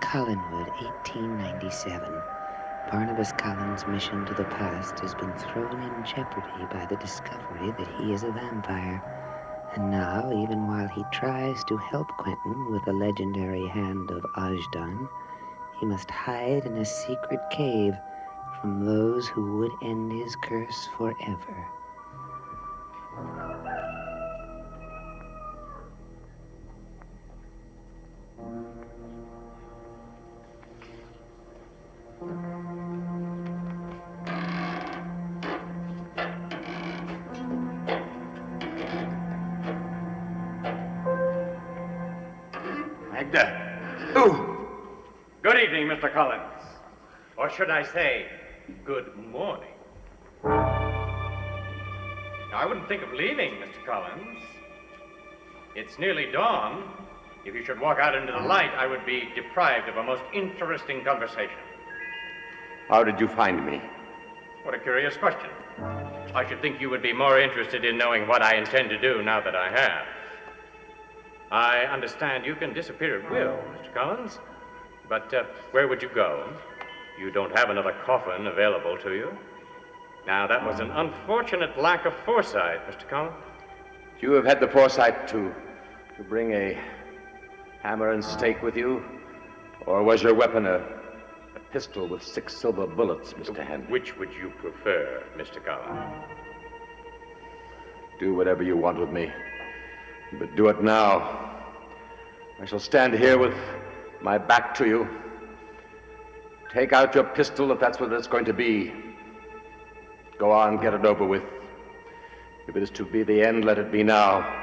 Collinwood, 1897. Barnabas Collins' mission to the past has been thrown in jeopardy by the discovery that he is a vampire. And now, even while he tries to help Quentin with the legendary hand of Ajdan, he must hide in a secret cave from those who would end his curse forever. Magda. Oh! Good evening, Mr. Collins. Or should I say, good morning. Now, I wouldn't think of leaving, Mr. Collins. It's nearly dawn. If you should walk out into the light, I would be deprived of a most interesting conversation. How did you find me? What a curious question. I should think you would be more interested in knowing what I intend to do now that I have. I understand you can disappear at will, Mr. Collins. But where would you go? You don't have another coffin available to you. Now, that was an unfortunate lack of foresight, Mr. Collins. You have had the foresight to bring a hammer and stake with you? Or was your weapon a pistol with 6 silver bullets, Mr. Henry? Which would you prefer, Mr. Collins? Do whatever you want with me, but do it now. I shall stand here with my back to you. Take out your pistol if that's what it's going to be. Go on, get it over with. If it is to be the end, let it be now.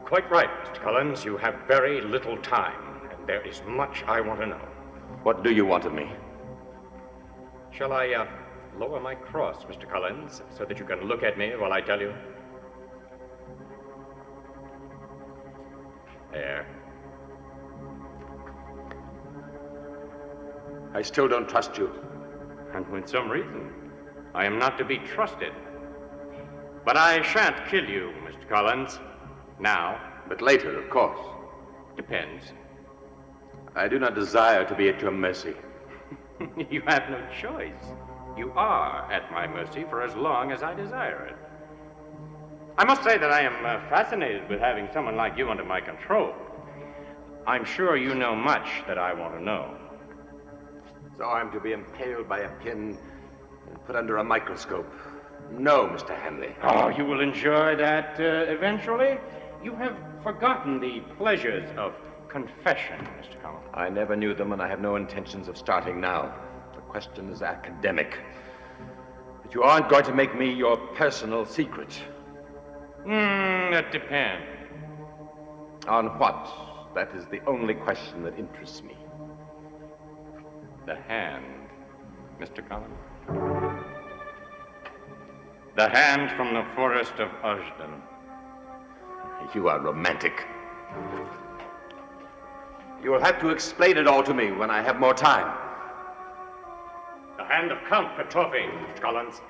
Quite right, Mr. Collins. You have very little time, and there is much I want to know. What do you want of me? Shall I lower my cross, Mr. Collins, so that you can look at me while I tell you? There. I still don't trust you. And with some reason. I am not to be trusted. But I shan't kill you, Mr. Collins. Now. But later, of course. Depends. I do not desire to be at your mercy. You have no choice. You are at my mercy for as long as I desire it. I must say that I am fascinated with having someone like you under my control. I'm sure you know much that I want to know. So I'm to be impaled by a pin and put under a microscope. No, Mr. Hanley. Oh, you will enjoy that eventually. You have forgotten the pleasures of confession, Mr. Collins. I never knew them, and I have no intentions of starting now. The question is academic. But you aren't going to make me your personal secret. That depends. On what? That is the only question that interests me. The hand, Mr. Collins. The hand from the forest of Ajdan. You are romantic. You will have to explain it all to me when I have more time. The hand of Count Petrovi, Mr. Collins.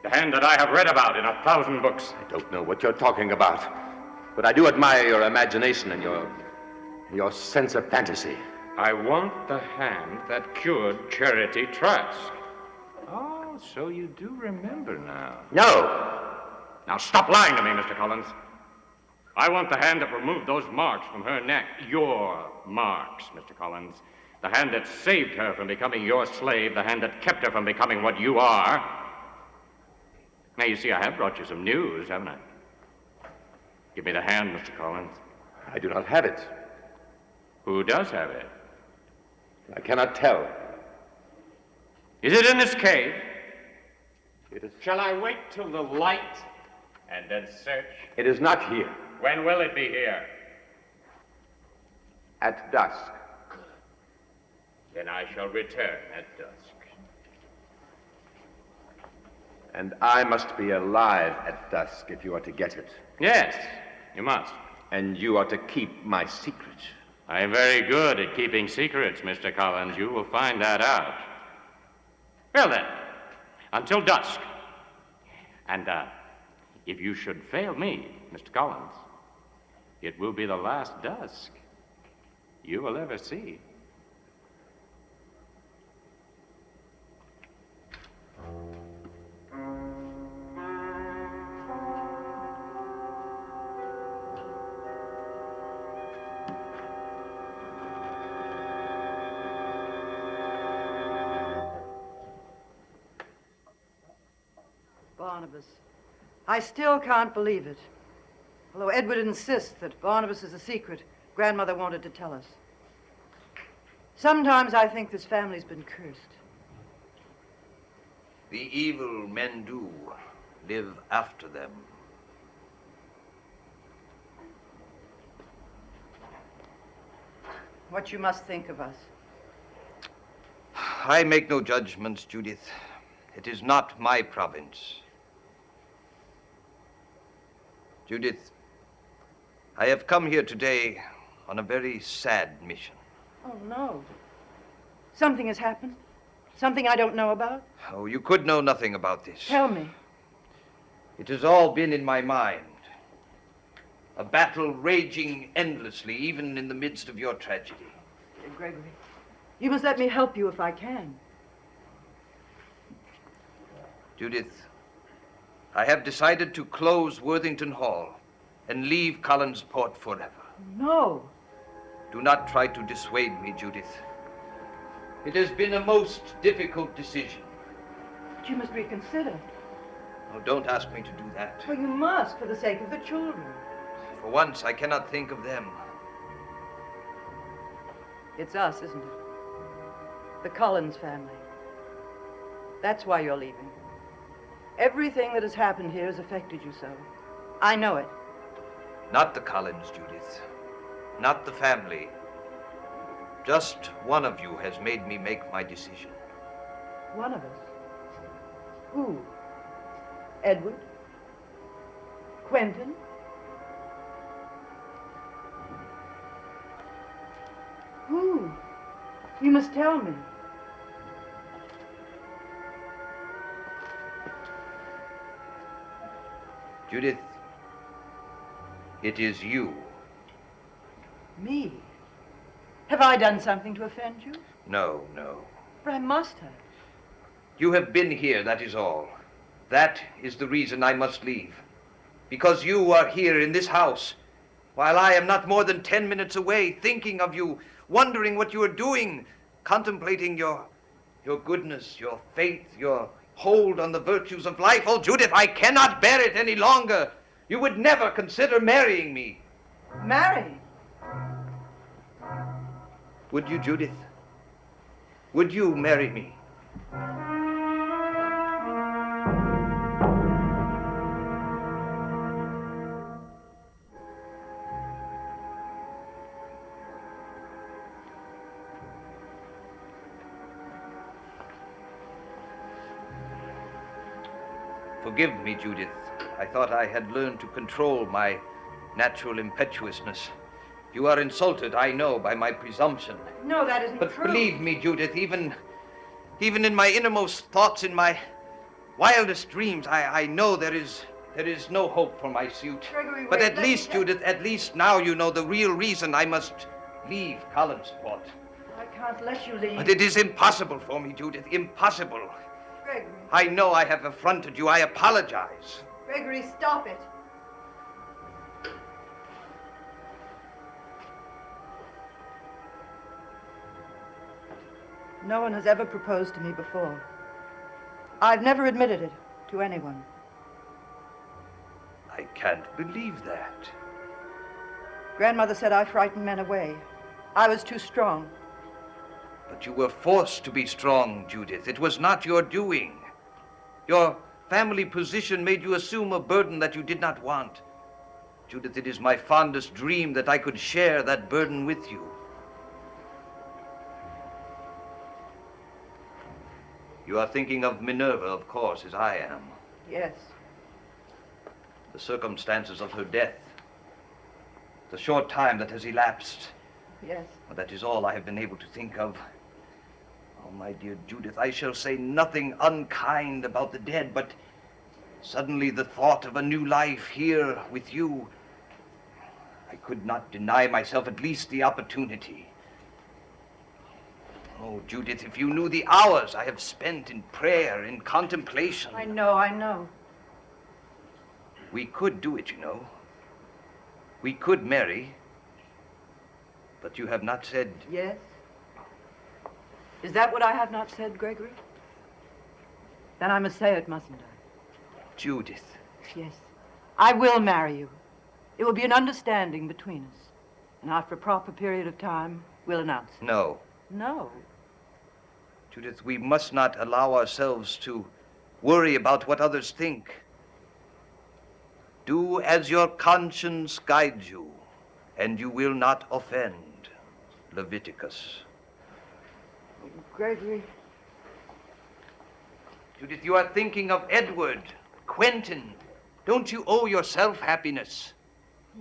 The hand that I have read about in 1,000 books. I don't know what you're talking about, but I do admire your imagination and your sense of fantasy. I want the hand that cured Charity Trask. Oh, so you do remember now. No! Now stop lying to me, Mr. Collins. I want the hand that removed those marks from her neck. Your marks, Mr. Collins. The hand that saved her from becoming your slave. The hand that kept her from becoming what you are. Now, you see, I have brought you some news, haven't I? Give me the hand, Mr. Collins. I do not have it. Who does have it? I cannot tell. Is it in this cave? It is. Shall I wait till the light and then search? It is not here. When will it be here? At dusk. Then I shall return at dusk. And I must be alive at dusk if you are to get it. Yes, you must. And you are to keep my secret. I am very good at keeping secrets, Mr. Collins. You will find that out. Well then, until dusk. And if you should fail me, Mr. Collins, it will be the last dusk you will ever see. Barnabas. I still can't believe it. Although Edward insists that Barnabas is a secret Grandmother wanted to tell us. Sometimes I think this family's been cursed. The evil men do live after them. What you must think of us. I make no judgments, Judith. It is not my province. Judith, I have come here today on a very sad mission. Oh, no. Something has happened? Something I don't know about? Oh, you could know nothing about this. Tell me. It has all been in my mind. A battle raging endlessly, even in the midst of your tragedy. Dear Gregory, you must let me help you if I can. Judith, I have decided to close Worthington Hall and leave Collinsport forever. No. Do not try to dissuade me, Judith. It has been a most difficult decision. But you must reconsider. Oh, don't ask me to do that. Well, you must, for the sake of the children. For once, I cannot think of them. It's us, isn't it? The Collins family. That's why you're leaving. Everything that has happened here has affected you so. I know it. Not the Collins, Judith. Not the family. Just one of you has made me make my decision. One of us. Who? Edward? Quentin? Who? You must tell me. Judith, it is you. Me? Have I done something to offend you? No, no. But I must have. You have been here, that is all. That is the reason I must leave. Because you are here in this house, while I am not more than 10 minutes away, thinking of you, wondering what you are doing, contemplating your goodness, your faith, your hold on the virtues of life. Oh, Judith, I cannot bear it any longer. You would never consider marrying me. Marry? Would you, Judith? Would you marry me? Forgive me, Judith. I thought I had learned to control my natural impetuousness. You are insulted, I know, by my presumption. No, that isn't But true. believe me, Judith, even in my innermost thoughts, in my wildest dreams, I know there is no hope for my suit. Gregory, But wait, at least, Judith, at least now you know the real reason I must leave Collinsport. I can't let you leave. But it is impossible for me, Judith, impossible. Gregory. I know I have affronted you. I apologize. Gregory, stop it. No one has ever proposed to me before. I've never admitted it to anyone. I can't believe that. Grandmother said I frightened men away. I was too strong. But you were forced to be strong, Judith. It was not your doing. Your family position made you assume a burden that you did not want. Judith, it is my fondest dream that I could share that burden with you. You are thinking of Minerva, of course, as I am. Yes. The circumstances of her death, the short time that has elapsed. Yes. Well, that is all I have been able to think of. Oh, my dear Judith, I shall say nothing unkind about the dead, but suddenly the thought of a new life here with you, I could not deny myself at least the opportunity. Oh, Judith, if you knew the hours I have spent in prayer, in contemplation. I know. We could do it, you know. We could marry. But you have not said... Yes? Is that what I have not said, Gregory? Then I must say it, mustn't I? Judith. Yes. I will marry you. It will be an understanding between us. And after a proper period of time, we'll announce it. No. No. Judith, we must not allow ourselves to worry about what others think. Do as your conscience guides you, and you will not offend. Leviticus. Gregory. Judith, you are thinking of Edward, Quentin. Don't you owe yourself happiness?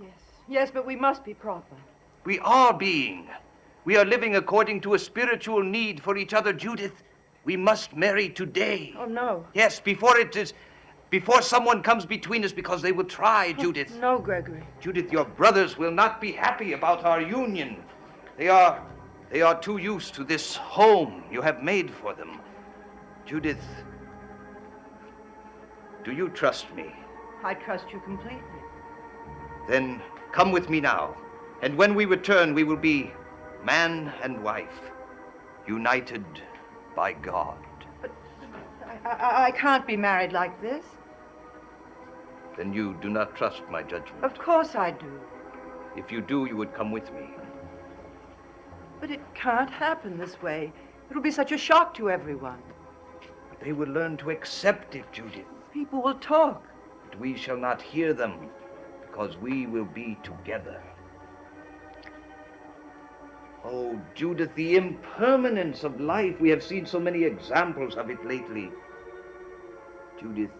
Yes. Yes, but we must be proper. We are being. We are living according to a spiritual need for each other, Judith. We must marry today. Oh, no. Yes, before someone comes between us, because they will try, Judith. No, Gregory. Judith, your brothers will not be happy about our union. They are too used to this home you have made for them. Judith, do you trust me? I trust you completely. Then come with me now. And when we return, we will be man and wife, united by God. But I can't be married like this. Then you do not trust my judgment. Of course I do. If you do, you would come with me. But it can't happen this way. It'll be such a shock to everyone. They will learn to accept it, Judith. People will talk. But we shall not hear them, because we will be together. Oh, Judith, the impermanence of life. We have seen so many examples of it lately. Judith,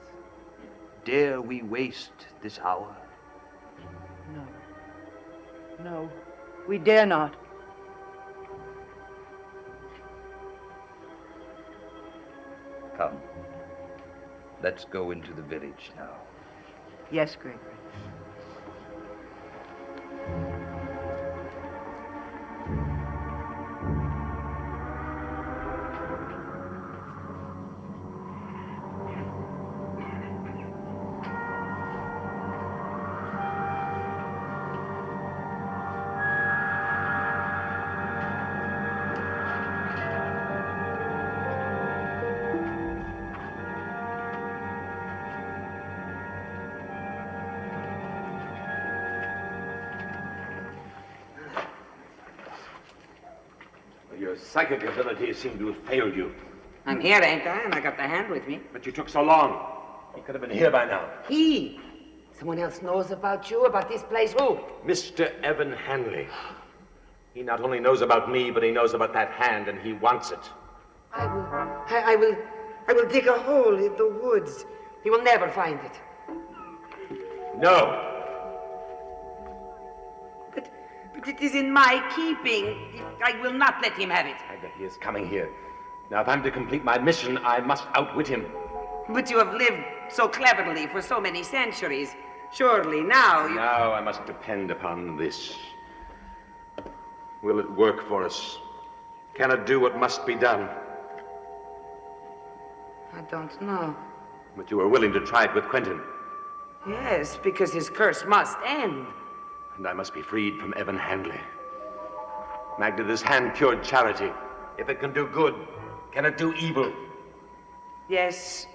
dare we waste this hour? No. No, we dare not. Come. Let's go into the village now. Yes, Gregory. Your psychic abilities seem to have failed you. I'm here, ain't I? And I got the hand with me. But you took so long. He could have been here by now. He? Someone else knows about you, about this place? Who? Mr. Evan Hanley. He not only knows about me, but he knows about that hand, and he wants it. I will dig a hole in the woods. He will never find it. No. But it is in my keeping. I will not let him have it. I bet he is coming here. Now, if I'm to complete my mission, I must outwit him. But you have lived so cleverly for so many centuries. Surely now you... Now I must depend upon this. Will it work for us? Can it do what must be done? I don't know. But you are willing to try it with Quentin. Yes, because his curse must end. And I must be freed from Evan Hanley. Magda, this hand cured charity. If it can do good, can it do evil? Yes.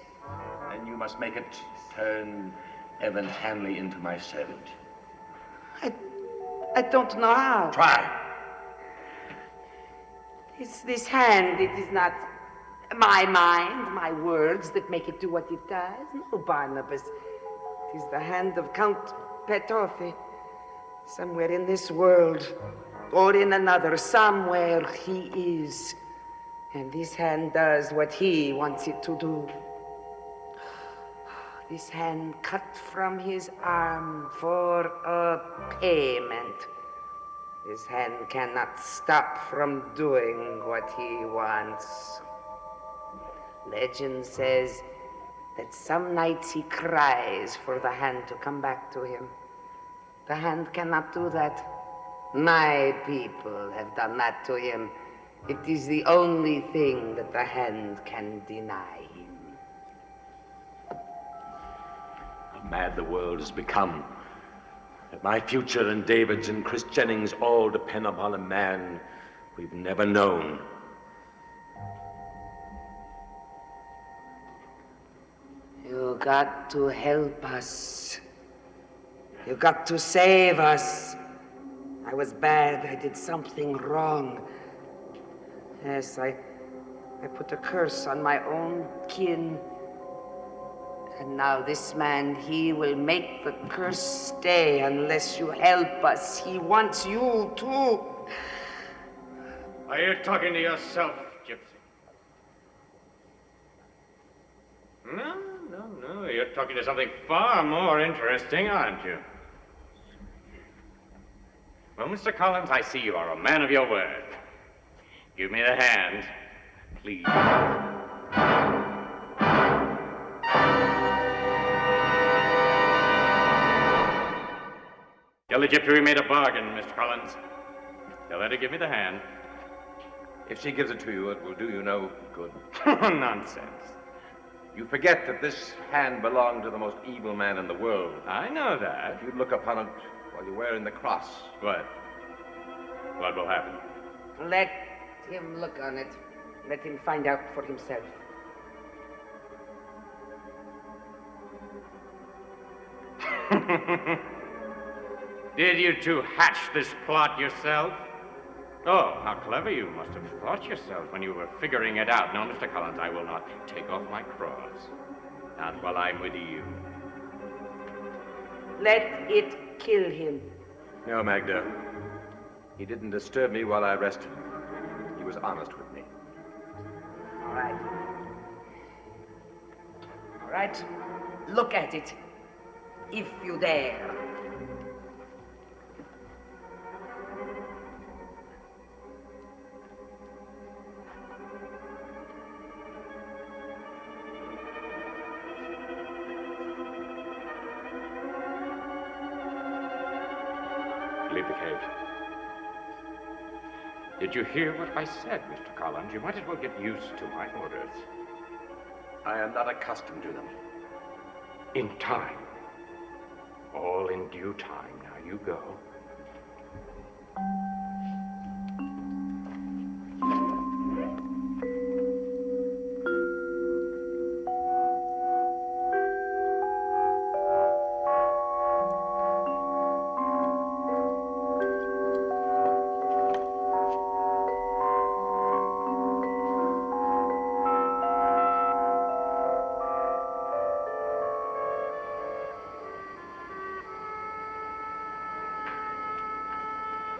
Then you must make it turn Evan Hanley into my servant. I don't know how. Try. This hand, it is not My mind, my words that make it do what it does? No, Barnabas. It is the hand of Count Petoffi. Somewhere in this world, or in another, somewhere he is. And this hand does what he wants it to do. This hand cut from his arm for a payment. His hand cannot stop from doing what he wants. Legend says that some nights he cries for the hand to come back to him. The hand cannot do that. My people have done that to him. It is the only thing that the hand can deny him. How mad the world has become. That my future and David's and Chris Jennings all depend upon a man we've never known. You got to help us. You got to save us. I was bad. I did something wrong. Yes, I put a curse on my own kin. And now this man, he will make the curse stay unless you help us. He wants you too. Are you talking to yourself, Gypsy? No. You're talking to something far more interesting, aren't you? Well, Mr. Collins, I see you are a man of your word. Give me the hand, please. Tell the gypsy we made a bargain, Mr. Collins. Tell her to give me the hand. If she gives it to you, it will do you no good. Nonsense. You forget that this hand belonged to the most evil man in the world. I know that. If you look upon it while you're wearing the cross. What? What will happen? Let him look on it. Let him find out for himself. Did you two hatch this plot yourself? Oh, how clever you must have thought yourself when you were figuring it out. No, Mr. Collins, I will not take off my cross. Not while I'm with you. Let it kill him. No, Magda. He didn't disturb me while I rested. He was honest with me. All right. All right. Look at it. If you dare. Leave the cave. Did you hear what I said, Mr. Collins? You might as well get used to my orders. I am not accustomed to them. In time. All in due time. Now you go.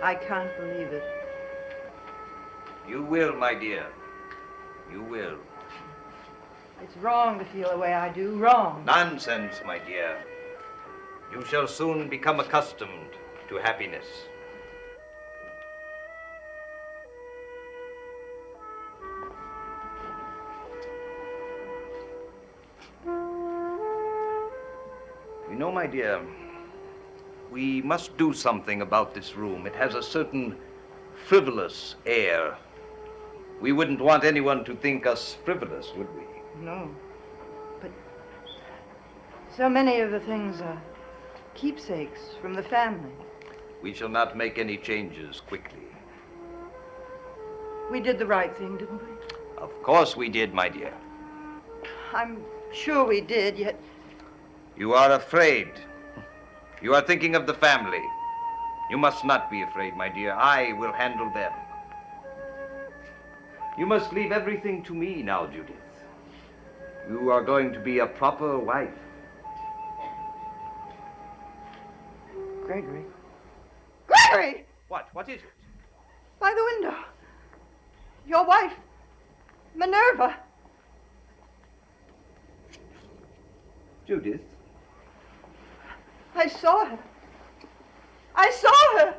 I can't believe it. You will, my dear. You will. It's wrong to feel the way I do. Wrong. Nonsense, my dear. You shall soon become accustomed to happiness. You know, my dear, we must do something about this room. It has a certain frivolous air. We wouldn't want anyone to think us frivolous, would we? No. But so many of the things are keepsakes from the family. We shall not make any changes quickly. We did the right thing, didn't we? Of course we did, my dear. I'm sure we did, yet You are afraid. You are thinking of the family. You must not be afraid, my dear. I will handle them. You must leave everything to me now, Judith. You are going to be a proper wife. Gregory. Gregory! What? What is it? By the window. Your wife, Minerva. Judith? I saw her. I saw her.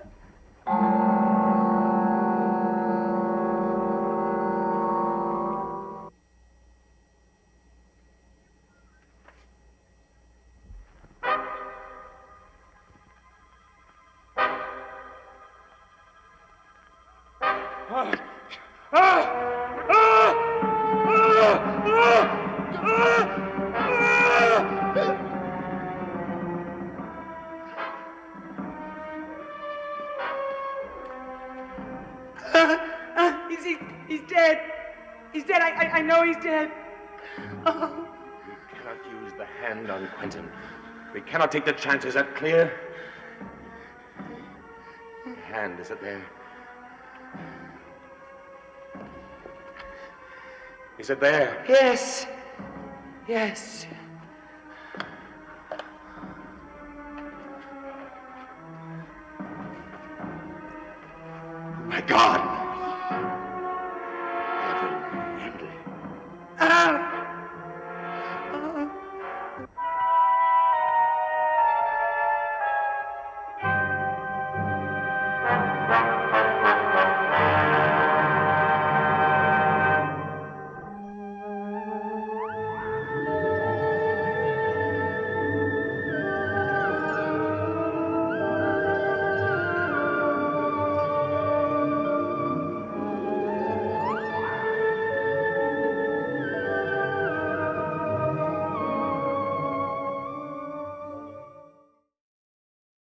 He's dead. He's dead. I know he's dead. Oh. We cannot use the hand on Quentin. We cannot take the chances. Is that clear? The hand, is it there? Is it there? Yes. Yes.